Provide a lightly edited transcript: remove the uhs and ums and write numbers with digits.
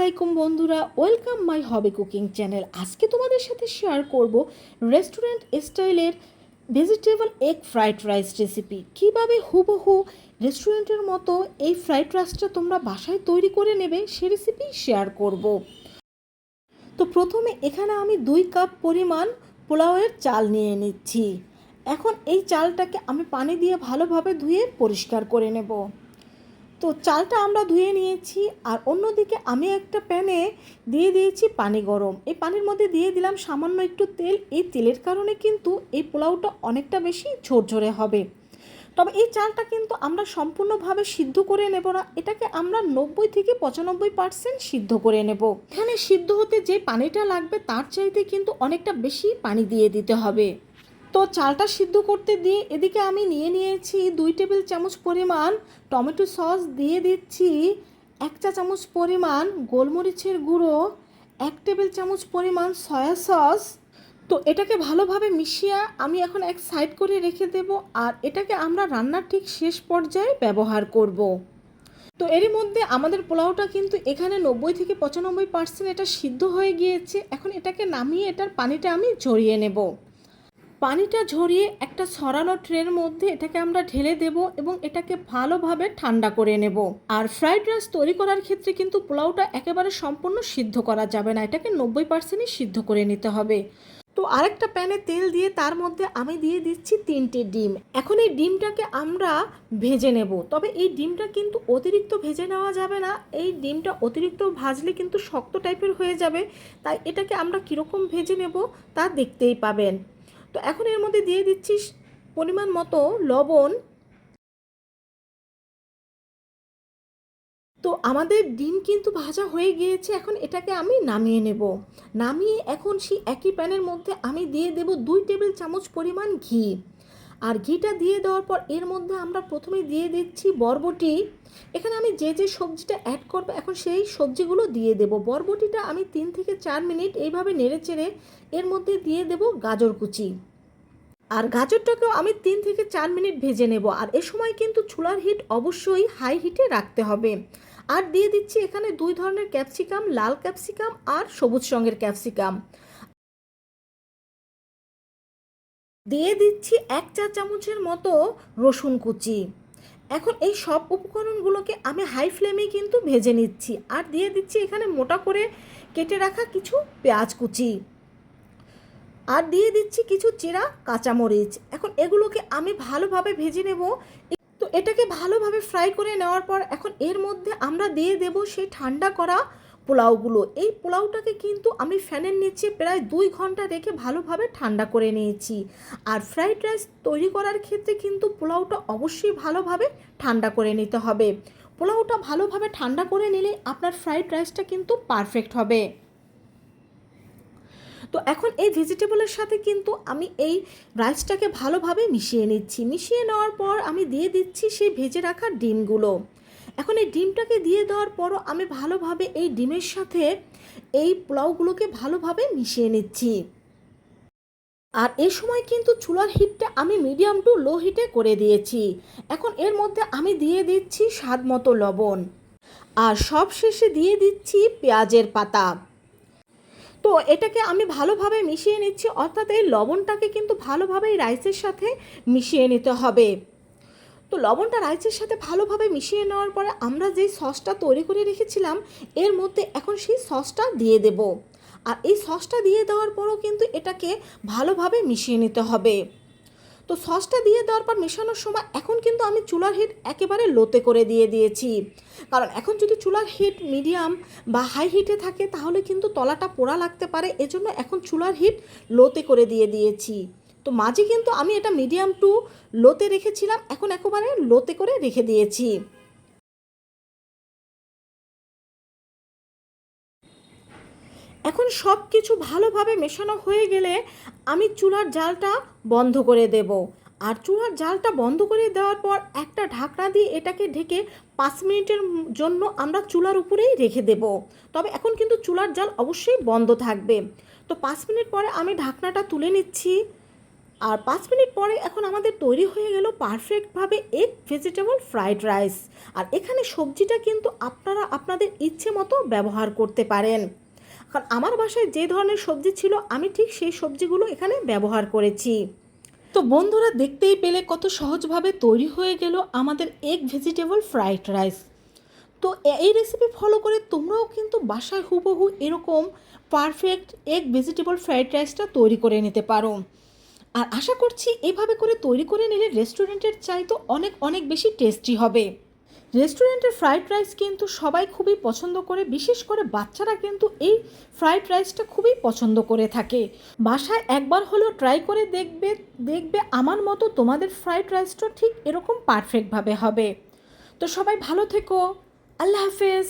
আলাইকুম বন্ধুরা, welcome my hobby cooking channel. আজকে তোমাদের সাথে শেয়ার করব রেস্টুরেন্ট স্টাইলের vegetable egg fried rice recipe. কীভাবে হুবহু রেস্টুরেন্টের মতো এই ফ্রাইড রাইসটা তোমরা বাসায় তৈরি করে নেবে সে রেসিপি শেয়ার করব। তো প্রথমে এখানে আমি 2 কাপ পরিমাণ পোলাওয়ের চাল নিয়ে নিচ্ছি। এখন এই চালটাকে আমি পানি দিয়ে ভালোভাবে ধুয়ে পরিষ্কার করে নেব। তো চালটা আমরা ধুয়ে নিয়েছি, আর অন্যদিকে আমি একটা প্যানে দিয়ে দিয়েছি পানি গরম। এই পানির মধ্যে দিয়ে দিলাম সামান্য একটু তেল। এই তেলের কারণে কিন্তু এই পোলাওটা অনেকটা বেশি ঝরঝরে হবে। তবে এই চালটা কিন্তু আমরা সম্পূর্ণভাবে সিদ্ধ করে নেব না, এটাকে আমরা 90 থেকে 95% সিদ্ধ করে নেব। এখানে সিদ্ধ হতে যে পানিটা লাগবে তার চাইতে কিন্তু অনেকটা বেশি পানি দিয়ে দিতে হবে। তো চালটা সিদ্ধ করতে দিয়ে এদিকে আমি নিয়ে নিয়েছি 2 টেবিল চামচ পরিমাণ টমেটো সস, দিয়ে দিচ্ছি 1 চা চামচ পরিমাণ গোলমরিচের গুঁড়ো, 1 টেবিল চামচ পরিমাণ সয়া সস। তো এটাকে ভালোভাবে মিশিয়ে আমি এখন এক সাইড করে রেখে দেব, আর এটাকে আমরা রান্নার ঠিক শেষ পর্যায়ে ব্যবহার করব। তো এরই মধ্যে আমাদের পোলাওটা কিন্তু এখানে 90 থেকে 95% এটা সিদ্ধ হয়ে গিয়েছে। এখন এটাকে নামিয়ে এটার পানিটা আমি ঝরিয়ে নেব। পানিটা ঝরিয়ে একটা ছড়ানো ট্রের মধ্যে এটাকে আমরা ঢেলে দেব এবং এটাকে ভালোভাবে ঠান্ডা করে নেব। আর ফ্রাইড রাইস তৈরি করার ক্ষেত্রে কিন্তু পোলাওটা একেবারে সম্পূর্ণ সিদ্ধ করা যাবে না, এটাকে 90%ই সিদ্ধ করে নিতে হবে। তো আরেকটা প্যানে তেল দিয়ে তার মধ্যে আমি দিয়ে দিচ্ছি 3টে ডিম। এখন এই ডিমটাকে আমরা ভেজে নেব, তবে এই ডিমটা কিন্তু অতিরিক্ত ভেজে নেওয়া যাবে না। এই ডিমটা অতিরিক্ত ভাজলে কিন্তু শক্ত টাইপের হয়ে যাবে, তাই এটাকে আমরা কীরকম ভেজে নেব তা দেখতেই পাবেন। তো এখন এর মধ্যে দিয়ে দিচ্ছি পরিমাণ মতো লবণ। তো আমাদের ডিম কিন্তু ভাজা হয়ে গিয়েছে, এখন এটাকে আমি নামিয়ে নেব। নামিয়ে এখন সেই একই প্যানের মধ্যে আমি দিয়ে দেব 2 টেবিল চামচ পরিমাণ ঘি। আর ঘিটা দিয়ে দেওয়ার পর এর মধ্যে আমরা প্রথমে দিয়ে দিচ্ছি বরবটি। এখানে আমি যে যে সবজিটা অ্যাড করব এখন সেই সবজিগুলো দিয়ে দেব। বরবটিটা আমি 3 থেকে 4 মিনিট এইভাবে নেড়েচেড়ে এর মধ্যে দিয়ে দেব গাজর কুচি। আর গাজরটাকেও আমি 3 থেকে 4 মিনিট ভেজে নেব। আর এ সময় কিন্তু চুলার হিট অবশ্যই হাই হিটে রাখতে হবে। আর দিয়ে দিচ্ছি এখানে 2 ধরনের ক্যাপসিকাম, লাল ক্যাপসিকাম আর সবুজ রঙের ক্যাপসিকাম। দিয়ে দিচ্ছি 1 চা চামচের মতো রসুন কুচি। এখন এই সব উপকরণগুলোকে আমি হাই ফ্লেমে কিন্তু ভেজে নিচ্ছি। আর দিয়ে দিচ্ছি এখানে মোটা করে কেটে রাখা কিছু পেঁয়াজ কুচি। আর দিয়ে দিচ্ছি কিছু চেরা কাঁচামরিচ। এখন এগুলোকে আমি ভালোভাবে ভেজে নেব। তো এটাকে ভালোভাবে ফ্রাই করে নেওয়ার পর এখন এর মধ্যে আমরা দিয়ে দেব সেই ঠান্ডা করা পোলাওগুলো। এই পোলাওটাকে কিন্তু আমি ফ্যানের নিচে প্রায় 2 ঘন্টা রেখে ভালোভাবে ঠান্ডা করে নিয়েছি। আর ফ্রাইড রাইস তৈরি করার ক্ষেত্রে কিন্তু পোলাওটা অবশ্যই ভালোভাবে ঠান্ডা করে নিতে হবে। পোলাওটা ভালোভাবে ঠান্ডা করে নিলে আপনার ফ্রাইড রাইসটা কিন্তু পারফেক্ট হবে। তো এখন এই ভেজিটেবলের সাথে কিন্তু আমি এই রাইসটাকে ভালোভাবে মিশিয়ে নিচ্ছি। মিশিয়ে নেওয়ার পর আমি দিয়ে দিচ্ছি সেই ভেজে রাখা ডিমগুলো। এখন এই ডিমটাকে দিয়ে দেওয়ার পরও আমি ভালোভাবে এই ডিমের সাথে এই পোলাওগুলোকে ভালোভাবে মিশিয়ে নিচ্ছি। আর এই সময় কিন্তু চুলার হিটটা আমি মিডিয়াম টু লো হিটে করে দিয়েছি। এখন এর মধ্যে আমি দিয়ে দিচ্ছি স্বাদ মতো লবণ, আর সব শেষে দিয়ে দিচ্ছি পেঁয়াজের পাতা। তো এটাকে আমি ভালোভাবে মিশিয়ে নিচ্ছি, অর্থাৎ এই লবণটাকে কিন্তু ভালোভাবে এই রাইসের সাথে মিশিয়ে নিতে হবে। তো লবণটা রাইসের সাথে ভালোভাবে মিশিয়ে নেওয়ার পরে আমরা যেই সসটা তৈরি করে রেখেছিলাম এর মধ্যে এখন সেই সসটা দিয়ে দেব। আর এই সসটা দিয়ে দেওয়ার পরও কিন্তু এটাকে ভালোভাবে মিশিয়ে নিতে হবে। তো সসটা দিয়ে দেওয়ার পর মেশানোর সময় এখন কিন্তু আমি চুলার হিট একেবারে লোতে করে দিয়েছি। কারণ এখন যদি চুলার হিট মিডিয়াম বা হাই হিটে থাকে তাহলে কিন্তু তলাটা পোড়া লাগতে পারে, এজন্য এখন চুলার হিট লোতে করে দিয়েছি। তো মাঝে কিন্তু আমি এটা মিডিয়াম টু লোতে রেখেছিলাম, এখন একেবারে লোতে করে রেখে দিয়েছি। এখন সব কিছু ভালোভাবে মেশানো হয়ে গেলে আমি চুলার জালটা বন্ধ করে দেব। আর চুলার জালটা বন্ধ করে দেওয়ার পর একটা ঢাকনা দিয়ে এটাকে ঢেকে 5 মিনিটের জন্য আমরা চুলার উপরেই রেখে দেব। তবে এখন কিন্তু চুলার জাল অবশ্যই বন্ধ থাকবে। তো 5 মিনিট পরে আমি ঢাকনাটা তুলে নিচ্ছি। আর 5 মিনিট পরে এখন আমাদের তৈরি হয়ে গেল পারফেক্টভাবে এগ ভেজিটেবল ফ্রাইড রাইস। আর এখানে সবজিটা কিন্তু আপনারা আপনাদের ইচ্ছে মতো ব্যবহার করতে পারেন। কারণ আমার বাসায় যে ধরনের সবজি ছিল আমি ঠিক সেই সবজিগুলো এখানে ব্যবহার করেছি। তো বন্ধুরা, দেখতেই পেলে কত সহজভাবে তৈরি হয়ে গেল আমাদের এগ ভেজিটেবল ফ্রাইড রাইস। তো এই রেসিপি ফলো করে তোমরাও কিন্তু বাসায় হুবহু এরকম পারফেক্ট এগ ভেজিটেবল ফ্রাইড রাইসটা তৈরি করে নিতে পারো। আর আশা করছি এইভাবে করে তৈরি করে নিলে রেস্টুরেন্টের চাইতে অনেক অনেক বেশি টেস্টি হবে। রেস্টুরেন্টের ফ্রাইড রাইস কিন্তু সবাই খুবই পছন্দ করে, বিশেষ করে বাচ্চারা কিন্তু এই ফ্রাইড রাইসটা খুবই পছন্দ করে থাকে। বাসায় একবার হলেও ট্রাই করে দেখবে, দেখবে আমার মতো তোমাদের ফ্রাইড রাইসটা ঠিক এরকম পারফেক্টভাবে হবে। তো সবাই ভালো থেকো। আল্লাহ হাফেজ।